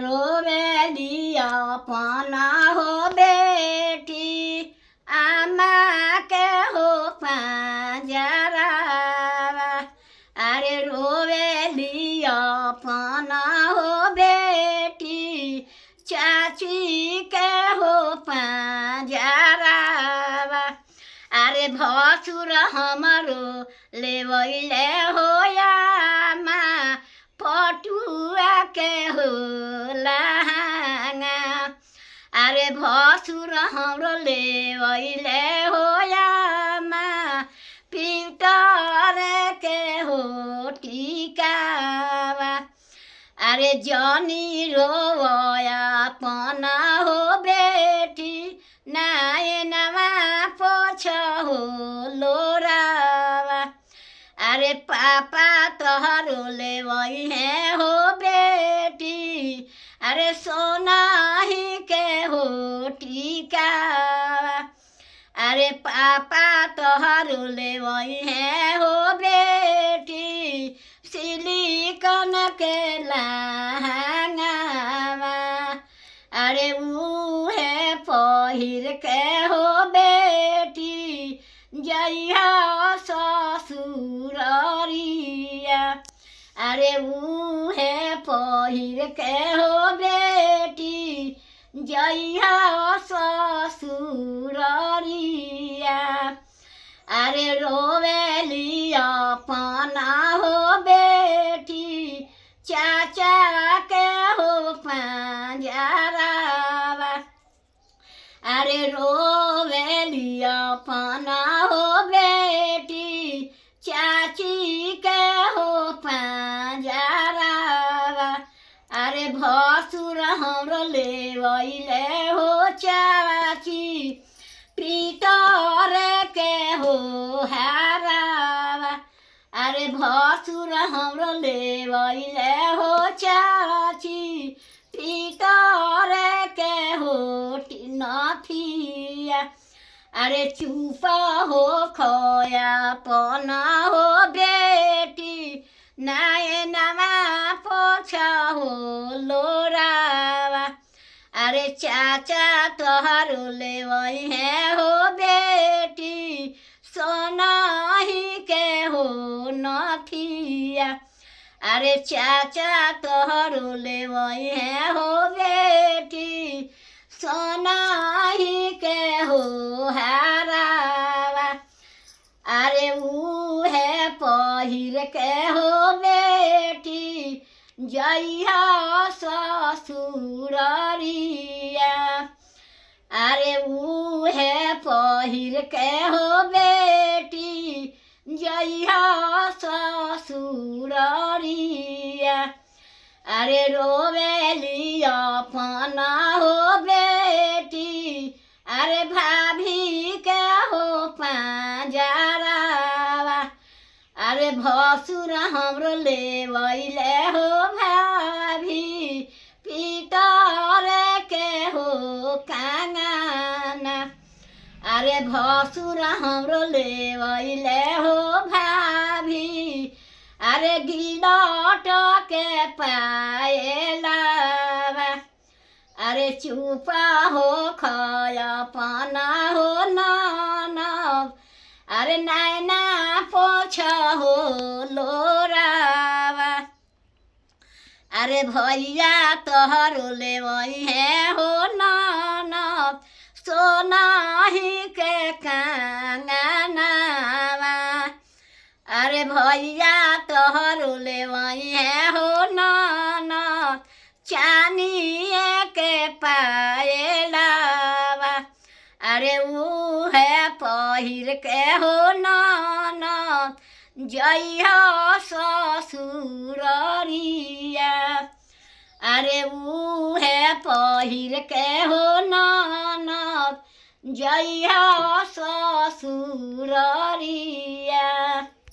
रोवेली अपना हो बेटी आमा के हो पंजरावा अरे रोवेली अपना हो बेटी चाची के हो पंजरावा अरे भसुर हमारो लेवैले हो आमा पटुआ के हो लहंगा अरे भसुर हमरो लेवैले हो आमा पीतर के हो टिकावा अरे जनी रोवया अपना हो बेटी नायनवा पोछ हो लोरावा अरे पापा तोहरो लेवैहे हो बेटी अरे सोना ही के हो टिकावा अरे पापा तोहरो लेवैहे हो बेटी सिलिकन के लहंगावा अरे उहे पहिर के हो बेटी जइहा ससुररिया अरे उहे पहिर के हो बेटी जइहा ससुररिया अरे रोवेली अपना हो बेटी चाचा के हो पंजरावा अरे रोवेली अपना हो बेटी चाची के हो पंजरावा अरे भसुर हमरो लेवैले हो चाची पीतर के हो हारावा अरे भसुर हमरो लेवैले हो चाची पीतर के हो नथिया अरे चुपा हो खोया पना हो बेटी नायनवा पोछा हो लोरावा अरे चाचा तोहरो लेवैहे हो बेटी सोना ही के हो नथिया अरे चाचा तोहरो लेवैहे हो बेटी सोना ही के हो हारावा अरे उहे पहिर के हो बेटी जइहा ससुररिया अरे उहे पहिर के हो बेटी जइहा ससुररिया अरे रोवेली अपना हो बेटी अरे भाभी के हो पंजरावा अरे भसुर हमरो लेवैले हो भाभी पीतर के हो कांगाना अरे भसुर हमरो लेवैले हो भाभी अरे गिलट के पायलावा अरे चुपा हो खयपना हो नानब अरे नैना पोछ हो लोरावा अरे भैया तोहरो लेवैहे हो नानब सोना ही के कांगनावा अरे भैया तोहरो लेवैहे हो नानब चानिए के पायलावा अरे उहे पहिर के हो नानब जइहा ससुररिया अरे उहे पहिर के हो नानब जइहा ससुररिया।